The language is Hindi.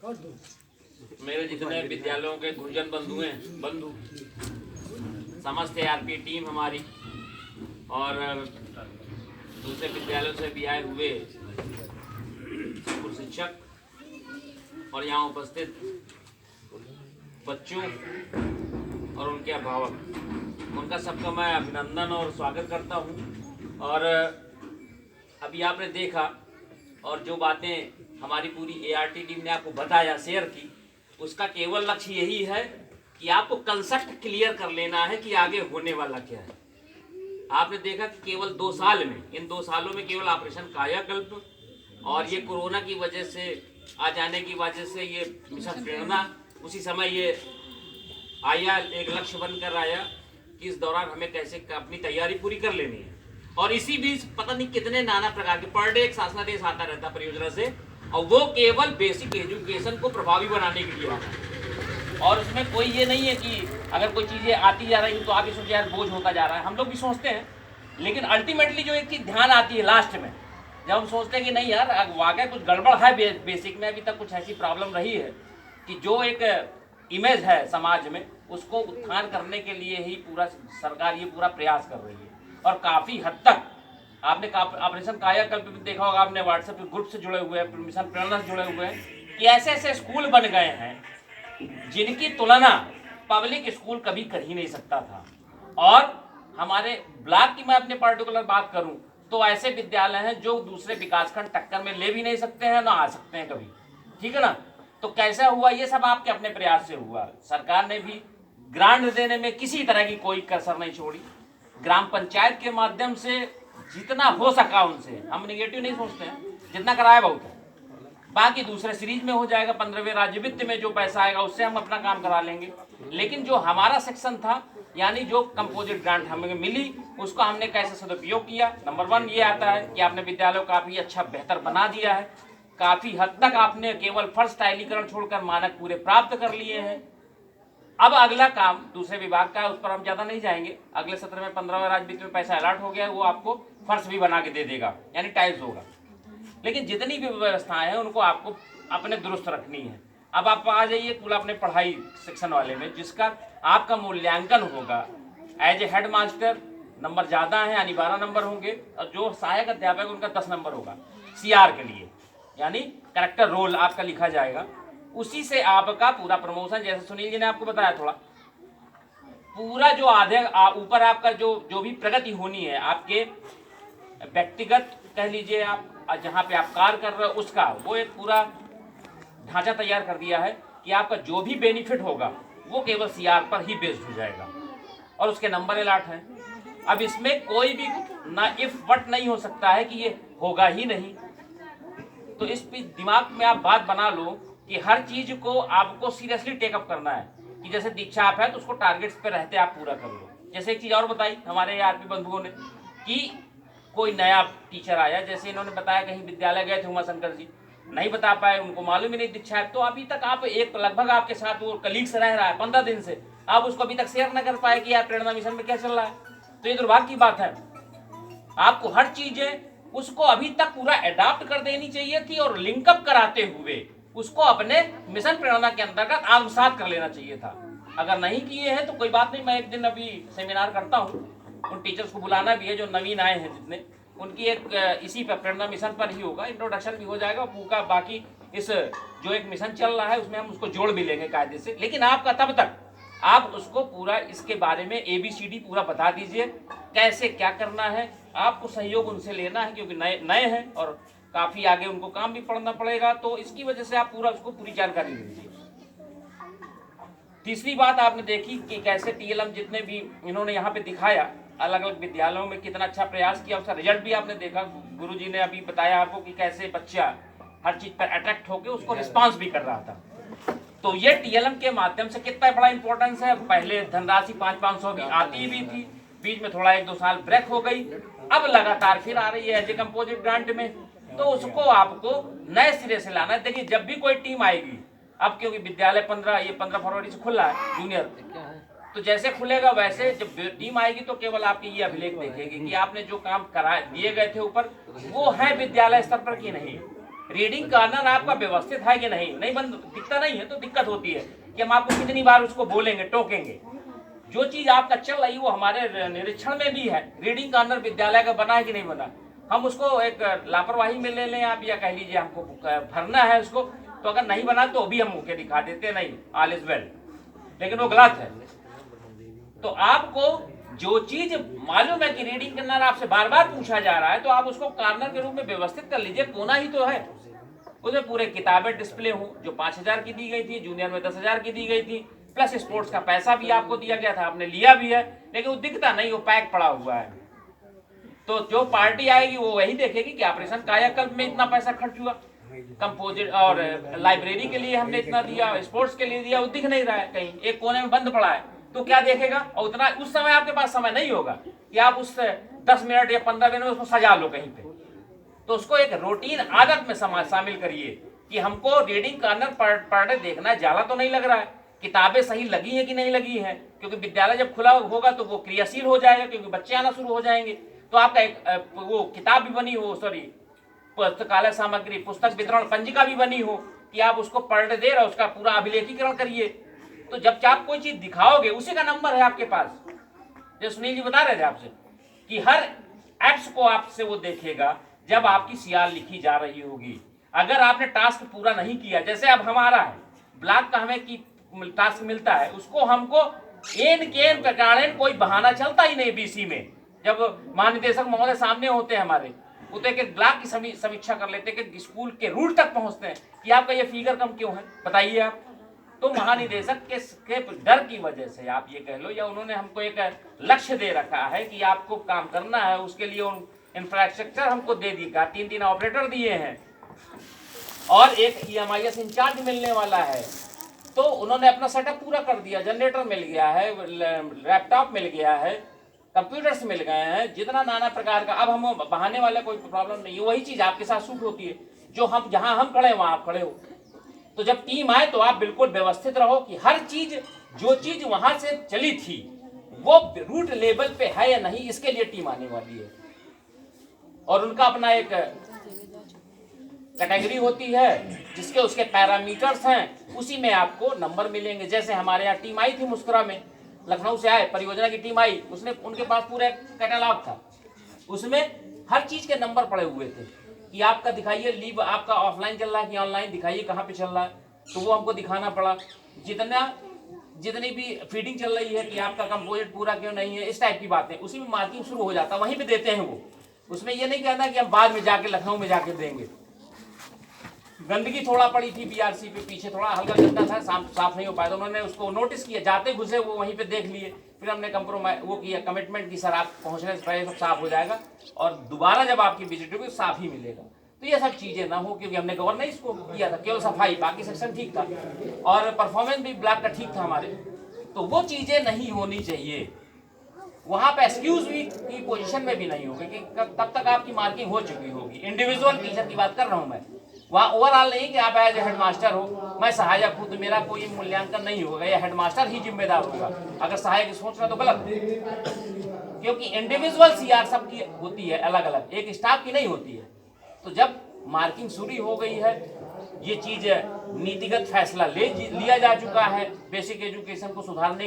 मेरे जितने विद्यालयों के गुरुजन बंधु समस्त आरपी टीम हमारी और दूसरे विद्यालयों से भी आए हुए शिक्षक और यहाँ उपस्थित बच्चों और उनके अभिभावक, उनका सबका मैं अभिनंदन और स्वागत करता हूँ। और अभी आपने देखा और जो बातें हमारी पूरी एआरटी टीम ने आपको बताया, शेयर की, उसका केवल लक्ष्य यही है कि आपको कंसेप्ट क्लियर कर लेना है कि आगे होने वाला क्या है। आपने देखा कि केवल 2 साल में, इन 2 सालों में केवल ऑपरेशन कायाकल्प और ये कोरोना की वजह से आ जाने की वजह से ये मिशन प्रेरणा उसी समय ये आया, एक लक्ष्य बनकर आया कि इस दौरान हमें कैसे अपनी तैयारी पूरी कर लेनी है। और इसी बीच पता नहीं कितने नाना प्रकार के पर डे एक शासनादेश आता रहता परियोजना से, और वो केवल बेसिक एजुकेशन को प्रभावी बनाने के लिए आता है। और उसमें कोई ये नहीं है कि अगर कोई चीज़ें आती जा रही तो आप सोचिए यार बोझ होता जा रहा है, हम लोग भी सोचते हैं। लेकिन अल्टीमेटली जो एक चीज़ ध्यान आती है लास्ट में, जब हम सोचते हैं कि नहीं यार वाकई कुछ गड़बड़ है, बेसिक में अभी तक कुछ ऐसी प्रॉब्लम रही है कि जो एक इमेज है समाज में, उसको उत्थान करने के लिए ही पूरा सरकार ये पूरा प्रयास कर रही है। और काफ़ी हद तक आपने ऑपरेशन कायाकल्प भी देखा होगा, आपने व्हाट्सएप के ग्रुप से जुड़े हुए हैं, मिशन प्रेरणा से जुड़े हुए हैं, कि ऐसे ऐसे स्कूल बन गए हैं जिनकी तुलना पब्लिक स्कूल कभी कर ही नहीं सकता था। और हमारे ब्लॉक की मैं अपने पर्टिकुलर बात करूं तो ऐसे विद्यालय हैं जो दूसरे विकासखंड टक्कर में ले भी नहीं सकते हैं, ना आ सकते हैं कभी, ठीक है ना। तो कैसा हुआ, ये सब आपके अपने प्रयास से हुआ। सरकार ने भी ग्रांट देने में किसी तरह की कोई कसर नहीं छोड़ी। ग्राम पंचायत के माध्यम से जितना हो सका उनसे, हम निगेटिव नहीं सोचते हैं, जितना कराया बहुत है। बाकी दूसरे सीरीज में हो जाएगा, 15वें राज्य वित्त में जो पैसा आएगा उससे हम अपना काम करा लेंगे। लेकिन जो हमारा सेक्शन था, यानी जो कंपोजिट ग्रांट हमें मिली, उसको हमने कैसे सदुपयोग किया। नंबर 1 ये आता है कि आपने विद्यालयों को काफ़ी अच्छा बेहतर बना दिया है। काफ़ी हद तक आपने केवल फर्श टाइलीकरण छोड़कर मानक पूरे प्राप्त कर लिए हैं। अब अगला काम दूसरे विभाग का है, उस पर हम ज़्यादा नहीं जाएंगे। अगले सत्र में 15वें राज्य वित्त में पैसा अलॉट हो गया है, वो आपको फर्श भी बना के दे देगा, यानी टाइल्स होगा। लेकिन जितनी भी व्यवस्थाएं हैं उनको आपको अपने दुरुस्त रखनी है। अब आप आ जाइए कुल अपने पढ़ाई सेक्शन वाले में, जिसका आपका मूल्यांकन होगा as a headmaster, number ज़्यादा है यानी 12 नंबर होंगे, और जो सहायक अध्यापक उनका 10 नंबर होगा CR के लिए, यानी करेक्टर रोल आपका लिखा जाएगा। उसी से आपका पूरा प्रमोशन, जैसे सुनील जी ने आपको बताया, थोड़ा पूरा जो आधे ऊपर आपका जो भी प्रगति होनी है आपके व्यक्तिगत कह लीजिए, आप जहाँ पे आप कार्य कर रहे हो उसका, वो एक पूरा ढांचा तैयार कर दिया है कि आपका जो भी बेनिफिट होगा वो केवल CR पर ही बेस्ड हो जाएगा, और उसके नंबर अलॉट हैं। अब इसमें कोई भी ना इफ बट नहीं हो सकता है कि ये होगा ही नहीं। तो इस दिमाग में आप बात बना लो कि हर चीज को आपको सीरियसली टेकअप करना है, कि जैसे दीक्षा आप है तो उसको टारगेट्स पे रहते आप पूरा कर लो। जैसे एक चीज़ और बताई हमारे आरपी बंधुओं ने कि कोई नया टीचर आया, जैसे इन्होंने बताया कहीं विद्यालय गए थे उमाशंकर जी, नहीं बता पाए, उनको मालूम ही नहीं दीक्षा है, तो अभी तक आप एक लगभग आपके साथ वो कलीग्स रह रहा है 15 दिन से, आप उसको अभी तक शेयर न कर पाए कि यार प्रेरणा मिशन में क्या चल रहा है, तो ये दुर्भाग्य की बात है। आपको हर चीजें उसको अभी तक पूरा अडॉप्ट कर देनी चाहिए थी, और लिंकअप कराते हुए उसको अपने मिशन प्रेरणा के अंतर्गत आत्मसात कर लेना चाहिए था। अगर नहीं किए हैं तो कोई बात नहीं, मैं एक दिन अभी सेमिनार करता हूँ, उन टीचर्स को बुलाना भी है जो नवीन आए हैं जितने, उनकी एक इसी पर प्रेरणा मिशन पर ही होगा, इंट्रोडक्शन भी हो जाएगा, पूरा बाकी इस जो एक मिशन चल रहा है उसमें हम उसको जोड़ भी लेंगे कायदे से। लेकिन आपका तब तक आप उसको पूरा इसके बारे में ABCD पूरा बता दीजिए, कैसे क्या करना है। आपको सहयोग उनसे लेना है क्योंकि नए हैं और काफ़ी आगे उनको काम भी पढ़ना पड़ेगा, तो इसकी वजह से आप पूरा उसको पूरी जानकारी दीजिए। तीसरी बात आपने देखी कि कैसे TLM जितने भी इन्होंने यहाँ पे दिखाया अलग अलग विद्यालयों में कितना अच्छा प्रयास किया, उसका रिजल्ट भी आपने देखा। गुरुजी ने अभी बताया आपको कि कैसे बच्चा हर चीज़ पर अट्रैक्ट होकर उसको रिस्पॉन्स भी कर रहा था। तो ये TLM के माध्यम से कितना बड़ा इंपॉर्टेंस है। पहले धनराशि 500-500 भी आती भी थी, बीच में थोड़ा 1-2 साल ब्रेक हो गई, अब लगातार फिर आ रही है एज ए कंपोजिट ग्रांट में। तो उसको आपको नए सिरे से लाना है। देखिए जब भी कोई टीम आएगी, अब क्योंकि विद्यालय 15 फरवरी से खुला है जूनियर, तो जैसे खुलेगा वैसे जब टीम आएगी तो केवल आपकी ये अभिलेख देखेगी कि आपने जो काम करा दिए गए थे ऊपर वो है विद्यालय स्तर पर कि नहीं। रीडिंग कॉर्नर आपका व्यवस्थित है कि नहीं, नहीं बंद दिखता नहीं है तो दिक्कत होती है कि हम आपको कितनी बार उसको बोलेंगे, टोकेंगे। जो चीज आपका चल रही है वो हमारे निरीक्षण में भी है। रीडिंग कॉर्नर विद्यालय का बना है कि नहीं बना, हम उसको एक लापरवाही में ले लें आप, या कह लीजिए हमको भरना है उसको, तो अगर नहीं बना तो भी हम मुँह के दिखा देते नहीं ऑल इज वेल, लेकिन वो गलत है। तो आपको जो चीज मालूम है कि रीडिंग कॉर्नर आपसे बार बार पूछा जा रहा है, तो आप उसको कॉर्नर के रूप में व्यवस्थित कर लीजिए। कोना ही तो है, उसमें पूरे किताबें डिस्प्ले हो, जो 5,000 की दी गई थी, जूनियर में 10,000 की दी गई थी, प्लस स्पोर्ट्स का पैसा भी आपको दिया गया था, आपने लिया भी है, लेकिन वो दिखता नहीं, वो पैक पड़ा हुआ है। तो जो पार्टी आएगी वो वही देखेगी कि ऑपरेशन कायाकल्प में इतना पैसा खर्च हुआ, कंपोजिट और लाइब्रेरी के लिए हमने इतना दिया, स्पोर्ट्स के लिए दिया, वो दिख नहीं रहा है, कहीं एक कोने में बंद पड़ा है, तो क्या देखेगा। और उतना उस समय आपके पास समय नहीं होगा कि आप उस 10 मिनट या 15 मिनट में उसको सजा लो कहीं पे। तो उसको एक रूटीन आदत में शामिल करिए कि हमको रीडिंग कॉर्नर पढ़ने देखना है, जाला तो नहीं लग रहा है, किताबें सही लगी है कि नहीं लगी है, क्योंकि विद्यालय जब खुला होगा तो वो क्रियाशील हो जाएगा, क्योंकि बच्चे आना शुरू हो जाएंगे। तो आपका एक वो किताब भी बनी हो, सॉरी पुस्तकालय सामग्री पुस्तक वितरण पंजिका भी बनी हो कि आप उसको पढ़ने दे रहे हो, उसका पूरा अभिलेखीकरण करिए। तो जब आप कोई चीज दिखाओगे उसी का नंबर है आपके पास। जो सुनील जी बता रहे थे आपसे कि हर एप्स को आपसे वो देखेगा जब आपकी सीआर लिखी जा रही होगी। अगर आपने टास्क पूरा नहीं किया, जैसे अब हमारा है ब्लॉक का हमें की टास्क मिलता है, उसको हमको एन केन प्रकार कोई बहाना चलता ही नहीं। बीसी में जब महानिदेशक महोदय सामने होते हैं हमारे, वो तो एक ब्लॉक की समीक्षा कर लेते हैं कि स्कूल के रूट तक पहुंचते हैं कि आपका ये फिगर कम क्यों है, बताइए आप। तो महानिदेशक के डर की वजह से आप ये कह लो, या उन्होंने हमको एक लक्ष्य दे रखा है कि आपको काम करना है, उसके लिए इंफ्रास्ट्रक्चर हमको दे दिया, 3 ऑपरेटर दिए हैं और एक EMIS इंचार्ज मिलने वाला है। तो उन्होंने अपना सेटअप पूरा कर दिया, जनरेटर मिल गया है, लैपटॉप मिल गया है, कंप्यूटर्स मिल गए हैं, जितना नाना प्रकार का। अब हम बहाने वाला कोई प्रॉब्लम नहीं है, वही चीज आपके साथ सूट होती है जो हम जहां हम खड़े वहां आप खड़े हो। तो जब टीम आए तो आप बिल्कुल व्यवस्थित रहो कि हर चीज जो चीज वहां से चली थी वो रूट लेवल पे है या नहीं, इसके लिए टीम आने वाली है। और उनका अपना एक कैटेगरी होती है जिसके उसके पैरामीटर्स हैं, उसी में आपको नंबर मिलेंगे। जैसे हमारे यहाँ टीम आई थी मुस्कुरा में, लखनऊ से आए परियोजना की टीम आई, उसने उनके पास पूरा कैटलॉग था, उसमें हर चीज के नंबर पड़े हुए थे कि आपका दिखाइए लीव आपका ऑफलाइन चल रहा है कि ऑनलाइन, दिखाइए कहाँ पे चल रहा है, तो वो हमको दिखाना पड़ा। जितनी भी फीडिंग चल रही है कि आपका कंपोजिट पूरा क्यों नहीं है, इस टाइप की बातें, उसी में मार्किंग शुरू हो जाता है, वहीं पे देते हैं वो। उसमें ये नहीं कहना कि हम बाद में जाके लखनऊ में जाके देंगे। गंदगी थोड़ा पड़ी थी BRC पे, पीछे थोड़ा हल्का गंदा था, साफ नहीं हो पाया, तो उन्होंने उसको नोटिस किया, जाते घुसे वो वहीं पे देख लिए। फिर हमने कंप्रोमाइज वो किया, कमिटमेंट की सर आप पहुंचने से पहले सब साफ हो जाएगा और दोबारा जब आपकी विजिट होगी साफ ही मिलेगा। तो ये सब चीजें ना हो, क्योंकि हमने गवर्नेंस इसको किया था, केवल सफाई, बाकी सेक्शन ठीक था और परफॉर्मेंस भी ब्लॉक का ठीक था हमारे। तो वो चीजें नहीं होनी चाहिए। वहां पे एक्सक्यूज भी की पोजीशन में भी नहीं होगी कि तब तक आपकी मार्किंग हो चुकी होगी। इंडिविजुअल टीचर की बात कर रहा हूं मैं, वहाँ ओवरऑल नहीं कि आप एज ए हेडमास्टर हो, मैं सहायक हूँ तो मेरा कोई मूल्यांकन नहीं होगा, या हेडमास्टर ही जिम्मेदार होगा। अगर सहायक सोच रहा तो गलत है, क्योंकि इंडिविजुअल सीआर सबकी होती है अलग अलग, एक स्टाफ की नहीं होती है। तो जब मार्किंग शुरू हो गई है, ये चीज नीतिगत फैसला लिया जा चुका है बेसिक एजुकेशन को सुधारने